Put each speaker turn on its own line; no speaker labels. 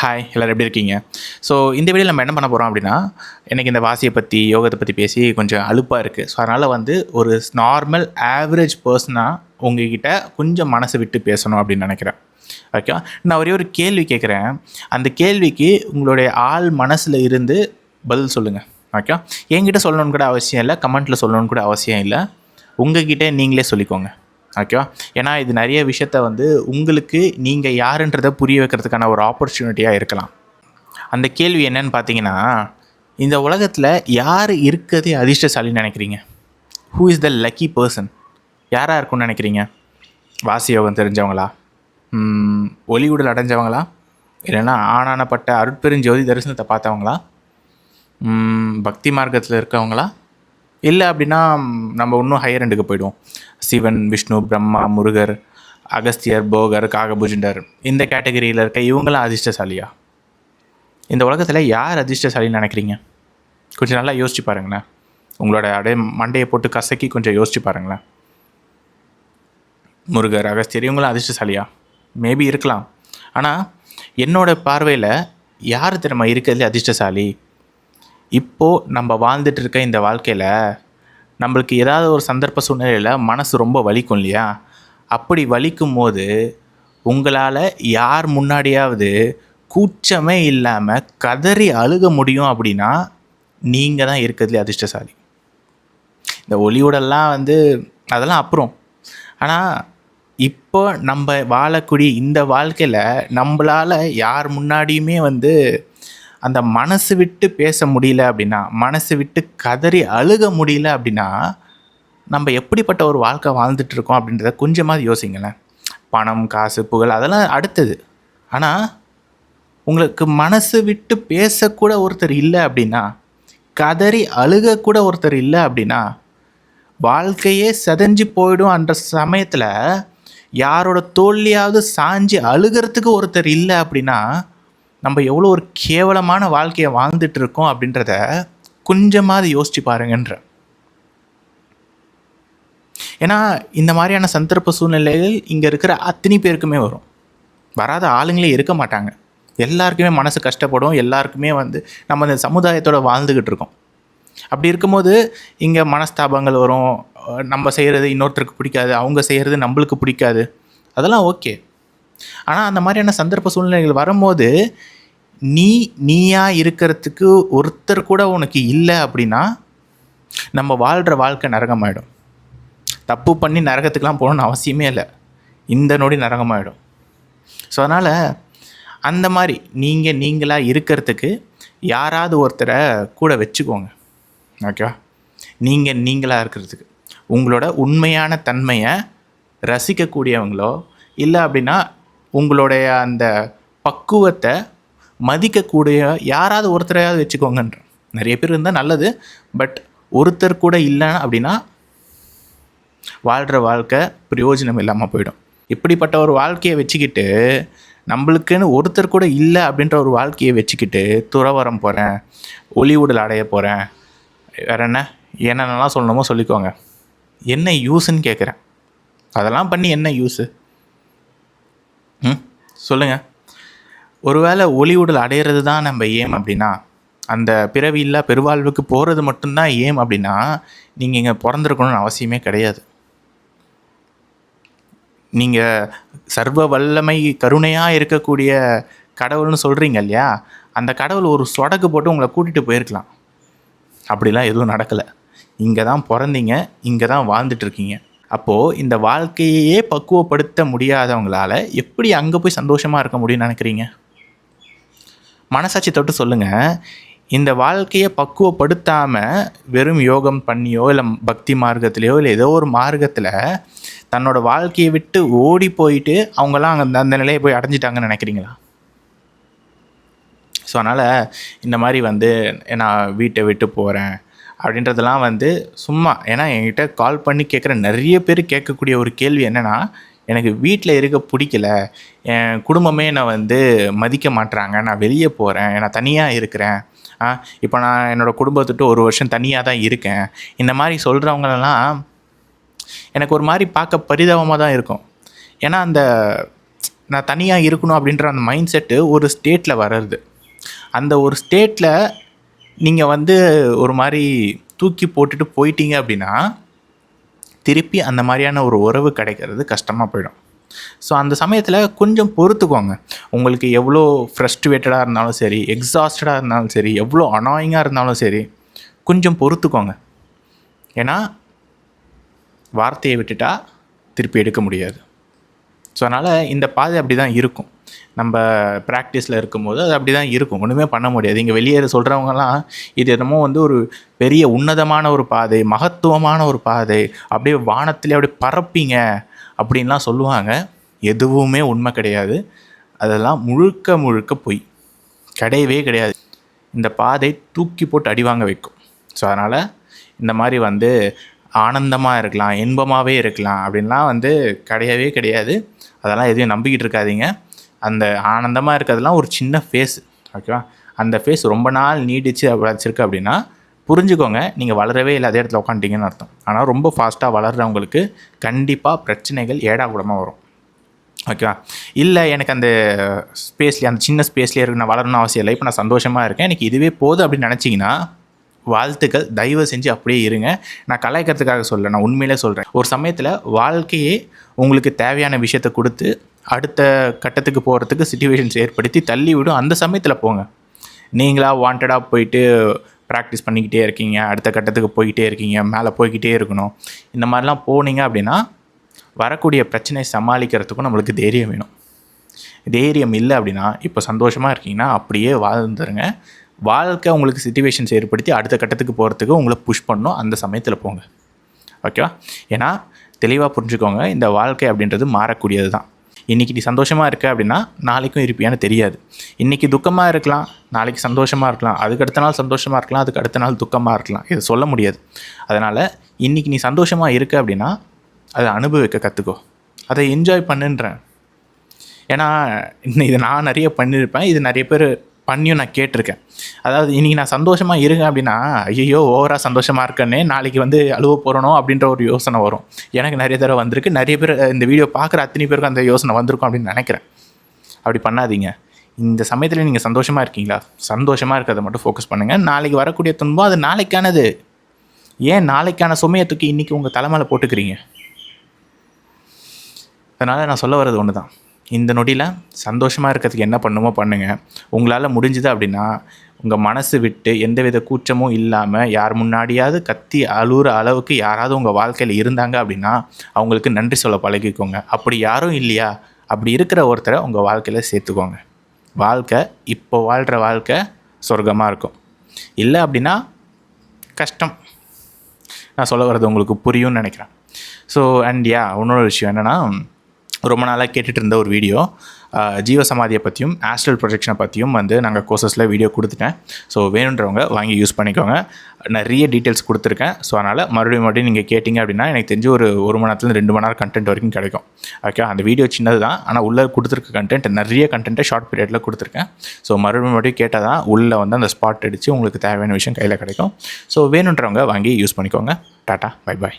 Hi எல்லோரும் எப்படி இருக்கீங்க? ஸோ இந்த வீடியோவில் நம்ம என்ன பண்ண போகிறோம் அப்படின்னா, எனக்கு இந்த வாசியை பற்றி யோகத்தை பற்றி பேசி கொஞ்சம் அலுப்பாக இருக்குது. ஸோ அதனால் ஒரு நார்மல் ஆவரேஜ் பர்சனாக உங்ககிட்ட கொஞ்சம் மனசு விட்டு பேசணும் அப்படின்னு நினைக்கிறேன். ஓகே, நான் ஒரே ஒரு கேள்வி கேட்குறேன். அந்த கேள்விக்கு உங்களுடைய ஆள் மனசில் இருந்து பதில் சொல்லுங்கள். ஓகே, என்கிட்ட சொல்லணும்னு கூட அவசியம் இல்லை, கமெண்ட்டில் சொல்லணும்னு கூட அவசியம் இல்லை, உங்ககிட்ட நீங்களே சொல்லிக்கோங்க. ஓகேவா? ஏன்னா இது நிறைய விஷயத்த உங்களுக்கு நீங்கள் யாருன்றதை புரிய வைக்கிறதுக்கான ஒரு ஆப்பர்ச்சுனிட்டியாக இருக்கலாம். அந்த கேள்வி என்னன்னு பார்த்தீங்கன்னா, இந்த உலகத்தில் யார் இருக்கிறதே அதிர்ஷ்டசாலின்னு நினைக்கிறீங்க? Who is the lucky person? யாராக இருக்கும்னு நினைக்கிறீங்க? வாசி யோகம் தெரிஞ்சவங்களா? ஒளிவுடல் அடைஞ்சவங்களா? இல்லைன்னா ஆனானப்பட்ட அருட்பெருஞ்சோதி தரிசனத்தை பார்த்தவங்களா? பக்தி மார்க்கத்தில் இருக்கவங்களா? இல்லை அப்படின்னா நம்ம இன்னும் ஹையர் எண்டுக்கு போய்டுவோம். சிவன், விஷ்ணு, பிரம்மா, முருகர், அகஸ்தியர், போகர், காகபுஜண்டர், இந்த கேட்டகரியில் இருக்க இவங்களாம் அதிர்ஷ்டசாலியா? இந்த உலகத்தில் யார் அதிர்ஷ்டசாலின்னு நினைக்கிறீங்க? கொஞ்சம் நல்லா யோசிச்சு பாருங்களேன். உங்களோட மண்டையை போட்டு கசக்கி கொஞ்சம் யோசிச்சு பாருங்களேன். முருகர், அகஸ்தியர் இவங்களாம் அதிர்ஷ்டசாலியா? மேபி இருக்கலாம். ஆனால் என்னோடய பார்வையில் யார் திறமை இருக்கிறதுலே அதிர்ஷ்டசாலி? இப்போது நம்ம வாழ்ந்துட்டு இருக்க இந்த வாழ்க்கையில் நம்மளுக்கு ஏதாவது ஒரு சந்தர்ப்ப சூழ்நிலையில் மனசு ரொம்ப வலிக்கும் இல்லையா? அப்படி வலிக்கும் போது உங்களால் யார் முன்னாடியாவது கூச்சமே இல்லாமல் கதறி அழுக முடியும் அப்படின்னா நீங்கள் தான் இருக்கிறதுலே அதிர்ஷ்டசாலி. இந்த ஒளியோடெல்லாம் அதெல்லாம் அப்புறம். ஆனால் இப்போ நம்ம வாழக்கூடிய இந்த வாழ்க்கையில் நம்மளால் யார் முன்னாடியுமே அந்த மனசு விட்டு பேச முடியல அப்படின்னா, மனசு விட்டு கதறி அழுக முடியல அப்படின்னா, நம்ம எப்படிப்பட்ட ஒரு வாழ்க்கை வாழ்ந்துட்டுருக்கோம் அப்படின்றத கொஞ்சமாவது யோசிங்களேன். பணம், காசு, புகழ் அதெல்லாம் அடுத்தது. ஆனால் உங்களுக்கு மனசு விட்டு பேசக்கூட ஒருத்தர் இல்லை அப்படின்னா, கதறி அழுகக்கூட ஒருத்தர் இல்லை அப்படின்னா, வாழ்க்கையே செதஞ்சு போயிடும். அந்த சமயத்தில் யாரோட தோல்லையாவது சாஞ்சு அழுகிறதுக்கு ஒருத்தர் இல்லை அப்படின்னா, நம்ம எவ்வளோ ஒரு கேவலமான வாழ்க்கையை வாழ்ந்துட்டு இருக்கோம் அப்படின்றத கொஞ்சமாவது யோசிச்சு பாருங்கன்ற. ஏன்னா இந்த மாதிரியான சந்தர்ப்ப சூழ்நிலைகள் இங்கே இருக்கிற அத்தனை பேருக்குமே வரும். வராத ஆளுங்களே இருக்க மாட்டாங்க. எல்லாருக்குமே மனசு கஷ்டப்படும். எல்லாருக்குமே நம்ம இந்த சமுதாயத்தோடு வாழ்ந்துக்கிட்டு இருக்கோம். அப்படி இருக்கும்போது இங்கே மனஸ்தாபங்கள் வரும். நம்ம செய்கிறது இன்னொருத்தருக்கு பிடிக்காது, அவங்க செய்கிறது நம்மளுக்கு பிடிக்காது. அதெல்லாம் ஓகே. ஆனால் அந்த மாதிரியான சந்தர்ப்ப சூழ்நிலைகள் வரும்போது நீயா இருக்கிறதுக்கு ஒருத்தர் கூட உனக்கு இல்லை அப்படின்னா நம்ம வாழ்கிற வாழ்க்கை நரகமாயிடும். தப்பு பண்ணி நரகத்துக்கெலாம் போகணுன்னு அவசியமே இல்லை. இந்த நொடி நரகமாயிடும். ஸோ அதனால் அந்த மாதிரி நீங்களாக இருக்கிறதுக்கு யாராவது ஒருத்தரை கூட வச்சுக்கோங்க. ஓகேவா? நீங்களாக இருக்கிறதுக்கு உங்களோட உண்மையான தன்மையை ரசிக்கக்கூடியவங்களோ இல்லை அப்படின்னா உங்களுடைய அந்த பக்குவத்தை மதிக்கக்கூடிய யாராவது ஒருத்தரையாவது வச்சுக்கோங்கன்ற. நிறைய பேர் இருந்தால் நல்லது. பட் ஒருத்தர் கூட இல்லைன்னா அப்படின்னா வாழ்கிற வாழ்க்கை பிரயோஜனம் இல்லாமல் போயிடும். இப்படிப்பட்ட ஒரு வாழ்க்கையை வச்சுக்கிட்டு நம்மளுக்குன்னு ஒருத்தர் கூட இல்லை அப்படின்ற ஒரு வாழ்க்கையை வச்சுக்கிட்டு துறவரம் போகிறேன், ஒளிவுடல் அடைய போகிறேன், வேறு என்னென்னலாம் சொல்லணுமோ சொல்லிக்கோங்க. என்ன யூஸுன்னு கேட்குறேன். அதெல்லாம் பண்ணி என்ன யூஸு? சொல்லுங்கள். ஒருவேளை ஒளிவுடல் அடையிறது தான் நம்ம ஏம் அப்படின்னா, அந்த பிறவியில்லா பெருவாழ்வுக்கு போகிறது மட்டும்தான் ஏம் அப்படின்னா, நீங்கள் இங்கே பிறந்திருக்கணும்னு அவசியமே கிடையாது. நீங்கள் சர்வ வல்லமை கருணையாக இருக்கக்கூடிய கடவுள்னு சொல்கிறீங்க இல்லையா? அந்த கடவுள் ஒரு சொடக்கு போட்டு உங்களை கூட்டிகிட்டு போயிருக்கலாம். அப்படிலாம் எதுவும் நடக்கலை. இங்கே தான் பிறந்தீங்க, இங்கே தான் வாழ்ந்துட்டுருக்கீங்க. அப்போது இந்த வாழ்க்கையே பக்குவப்படுத்த முடியாதவங்களால் எப்படி அங்கே போய் சந்தோஷமாக இருக்க முடியும்னு நினைக்கிறீங்க? மனசாட்சி தொட்டு சொல்லுங்கள். இந்த வாழ்க்கையை பக்குவப்படுத்தாமல் வெறும் யோகம் பண்ணியோ இல்லை பக்தி மார்க்கத்திலையோ இல்லை ஏதோ ஒரு மார்க்கத்தில் தன்னோட வாழ்க்கையை விட்டு ஓடி போயிட்டு அவங்களாம் அங்கே அந்த நிலையை போய் அடைஞ்சிட்டாங்கன்னு நினைக்கிறீங்களா? ஸோ அதனால் இந்த மாதிரி நான் வீட்டை விட்டு போகிறேன் அப்படின்றதெல்லாம் சும்மா. ஏன்னா என்கிட்ட கால் பண்ணி கேட்குற நிறைய பேர் கேட்கக்கூடிய ஒரு கேள்வி என்னென்னா, எனக்கு வீட்டில் இருக்க பிடிக்கல, என் குடும்பமே என்னை மதிக்க மாட்டுறாங்க, நான் வெளியே போகிறேன், நான் தனியாக இருக்கிறேன், இப்போ நான் என்னோடய குடும்பத்துட்டு ஒரு வருஷம் தனியாக தான் இருக்கேன். இந்த மாதிரி சொல்கிறவங்களெல்லாம் எனக்கு ஒரு மாதிரி பார்க்க பரிதாபமாக தான் இருக்கும். ஏன்னா அந்த நான் தனியாக இருக்கணும் அப்படின்ற அந்த மைண்ட் செட்டு ஒரு ஸ்டேட்டில் வர்றது. அந்த ஒரு ஸ்டேட்டில் நீங்கள் வந்து ஒரு மாதிரி தூக்கி போட்டுட்டு போயிட்டீங்க அப்படின்னா திருப்பி அந்த மாதிரியான ஒரு உறவு கிடைக்கிறது கஷ்டமாக போயிடும். ஸோ அந்த சமயத்தில் கொஞ்சம் பொறுத்துக்கோங்க. உங்களுக்கு எவ்வளோ ஃப்ரஸ்ட்ரேட்டடாக இருந்தாலும் சரி, எக்ஸாஸ்டடாக இருந்தாலும் சரி, எவ்வளோ அனாயிங்காக இருந்தாலும் சரி, கொஞ்சம் பொறுத்துக்கோங்க. ஏன்னா வார்த்தையை விட்டுட்டா திருப்பி எடுக்க முடியாது. ஸோ அதனால் இந்த பாதை அப்படி தான் இருக்கும். நம்ம ப்ராக்டிஸில் இருக்கும்போது அது அப்படி தான் இருக்கும். ஒன்றுமே பண்ண முடியாது. இங்கே வெளியேற சொல்கிறவங்கலாம் இது என்னமோ வந்து ஒரு பெரிய உன்னதமான ஒரு பாதை, மகத்துவமான ஒரு பாதை, அப்படியே வானத்திலே அப்படியே பறப்பீங்க அப்படின்லாம் சொல்லுவாங்க. எதுவுமே உண்மை கிடையாது. அதெல்லாம் முழுக்க முழுக்க பொய். கிடையவே கிடையாது. இந்த பாதை தூக்கி போட்டு அடிவாங்க வைக்கும். ஸோ அதனால் இந்த மாதிரி வந்து ஆனந்தமாக இருக்கலாம், இன்பமாகவே இருக்கலாம் அப்படின்லாம் வந்து கிடையவே கிடையாது. அதெல்லாம் எதையும் நம்பிக்கிட்டு இருக்காதீங்க. அந்த ஆனந்தமாக இருக்கிறதுலாம் ஒரு சின்ன ஃபேஸ், ஓகேவா? அந்த ஃபேஸ் ரொம்ப நாள் நீடிச்சு வச்சிருக்கு அப்படின்னா புரிஞ்சுக்கோங்க, நீங்கள் வளரவே இல்லை, அதே இடத்துல உட்காந்துட்டீங்கன்னு அர்த்தம். ஆனால் ரொம்ப ஃபாஸ்ட்டாக வளர்கிறவங்களுக்கு கண்டிப்பாக பிரச்சனைகள் ஏடாகூடமாக வரும், ஓகேவா? இல்லை எனக்கு அந்த ஸ்பேஸ்லேயே, அந்த சின்ன ஸ்பேஸ்லேயே இருக்கு, நான் வளரணும்னு அவசியம் இல்லை, இப்போ நான் சந்தோஷமாக இருக்கேன், எனக்கு இதுவே போதும் அப்படின்னு நினச்சிங்கன்னா வாழ்த்துக்கள், தயவு செஞ்சு அப்படியே இருங்க. நான் கலாய்க்கிறதுக்காக சொல்ல, நான் உண்மையிலே சொல்கிறேன். ஒரு சமயத்தில் வாழ்க்கையே உங்களுக்கு தேவையான விஷயத்தை கொடுத்து அடுத்த கட்டத்துக்கு போகிறதுக்கு சிச்சுவேஷன்ஸ் ஏற்படுத்தி தள்ளி விடும். அந்த சமயத்தில் போங்க. நீங்களாக வாண்டடாக போயிட்டு ப்ராக்டிஸ் பண்ணிக்கிட்டே இருக்கீங்க, அடுத்த கட்டத்துக்கு போய்கிட்டே இருக்கீங்க, மேலே போய்கிட்டே இருக்கணும், இந்த மாதிரிலாம் போனீங்க அப்படின்னா வரக்கூடிய பிரச்சனையை சமாளிக்கிறதுக்கும் நம்மளுக்கு தைரியம் வேணும். தைரியம் இல்லை அப்படின்னா இப்போ சந்தோஷமாக இருக்கீங்கன்னா அப்படியே வாழ்ந்துருங்க. வாழ்க்கை உங்களுக்கு சிச்சுவேஷன்ஸ் ஏற்படுத்தி அடுத்த கட்டத்துக்கு போகிறதுக்கு உங்களை புஷ் பண்ணணும். அந்த சமயத்தில் போங்க, ஓகேவா? ஏன்னா தெளிவாக புரிஞ்சுக்கோங்க, இந்த வாழ்க்கை அப்படின்றது மாறக்கூடியது தான். இன்றைக்கி நீ சந்தோஷமாக இருக்க அப்படின்னா நாளைக்கும் இருப்பியான்னு தெரியாது. இன்றைக்கி துக்கமாக இருக்கலாம், நாளைக்கு சந்தோஷமாக இருக்கலாம், அதுக்கு அடுத்த நாள் சந்தோஷமாக இருக்கலாம், அதுக்கு அடுத்த நாள் துக்கமாக இருக்கலாம். இதை சொல்ல முடியாது. அதனால் இன்றைக்கி நீ சந்தோஷமாக இருக்க அப்படின்னா அதை அனுபவிக்க கற்றுக்கோ, அதை என்ஜாய் பண்ணுன்றேன். ஏன்னா இதை நான் நிறைய பண்ணியிருப்பேன், இது நிறைய பேர் பண்ணியும் நான் கேட்டிருக்கேன். அதாவது இன்றைக்கி நான் சந்தோஷமாக இருங்க அப்படின்னா ஐயோ ஓவராக சந்தோஷமாக இருக்கேன்னே நாளைக்கு வந்து அழுவ போகிறனோ அப்படின்ற ஒரு யோசனை வரும். எனக்கு நிறைய தடவை வந்திருக்கு. நிறைய பேர் இந்த வீடியோ பார்க்குற அத்தனை பேருக்கும் அந்த யோசனை வந்திருக்கும் அப்படின்னு நினைக்கிறேன். அப்படி பண்ணாதீங்க. இந்த சமயத்தில் நீங்கள் சந்தோஷமாக இருக்கீங்களா, சந்தோஷமாக இருக்கிறத மட்டும் ஃபோக்கஸ் பண்ணுங்கள். நாளைக்கு வரக்கூடிய துன்பம் அது நாளைக்கானது. ஏன் நாளைக்கான சுமையை தூக்கி இன்றைக்கி உங்கள் தலைமையில் போட்டுக்கிறீங்க? அதனால் நான் சொல்ல வர்றது ஒன்று தான். இந்த நொடியில் சந்தோஷமாக இருக்கிறதுக்கு என்ன பண்ணுமோ பண்ணுங்கள். உங்களால் முடிஞ்சுது அப்படின்னா உங்கள் மனசு விட்டு எந்தவித கூச்சமும் இல்லாமல் யார் முன்னாடியாவது கத்தி அழுகிற அளவுக்கு யாராவது உங்கள் வாழ்க்கையில் இருந்தாங்க அப்படின்னா அவங்களுக்கு நன்றி சொல்ல பழகிக்கோங்க. அப்படி யாரும் இல்லையா, அப்படி இருக்கிற ஒருத்தரை உங்கள் வாழ்க்கையில் சேர்த்துக்கோங்க. வாழ்க்கை இப்போ வாழ்கிற வாழ்க்கை சொர்க்கமாக இருக்கும். இல்லை அப்படின்னா கஷ்டம். நான் சொல்ல வர்றது உங்களுக்கு புரியும்னு நினைக்கிறேன். ஸோ அண்ட் இன்னொரு விஷயம் என்னென்னா, ரொம்ப நாளாக கேட்டுட்டு இருந்த ஒரு வீடியோ, ஜீவசமாதியை பற்றியும் ஆஸ்ட்ரல் ப்ரொஜெக்ஷனை பற்றியும் வந்து நாங்கள் கோர்சஸில் வீடியோ கொடுத்துட்டேன். ஸோ வேணுன்றவங்க வாங்கி யூஸ் பண்ணிக்கோங்க. நிறைய டீட்டெயில்ஸ் கொடுத்துருக்கேன். ஸோ அதனால் மறுபடியும் நீங்கள் கேட்டிங்க அப்படின்னா எனக்கு தெரிஞ்சு ஒரு மணி நேரத்துலேருந்து 2 மணி நேரம் கண்டென்ட் வரைக்கும் கிடைக்கும், ஓகே? அந்த வீடியோ சின்னது தான், ஆனால் உள்ளே கொடுத்துருக்க கண்டென்ட் நிறைய கண்டென்ட்டை ஷார்ட் பீரியடில் கொடுத்துருக்கேன். ஸோ மறுபடியும் கேட்டால் தான் உள்ளே வந்து அந்த ஸ்பாட் அடித்து உங்களுக்கு தேவையான விஷயம் கையில் கிடைக்கும். ஸோ வேணுன்றவங்க வாங்கி யூஸ் பண்ணிக்கோங்க. Tata, bye bye.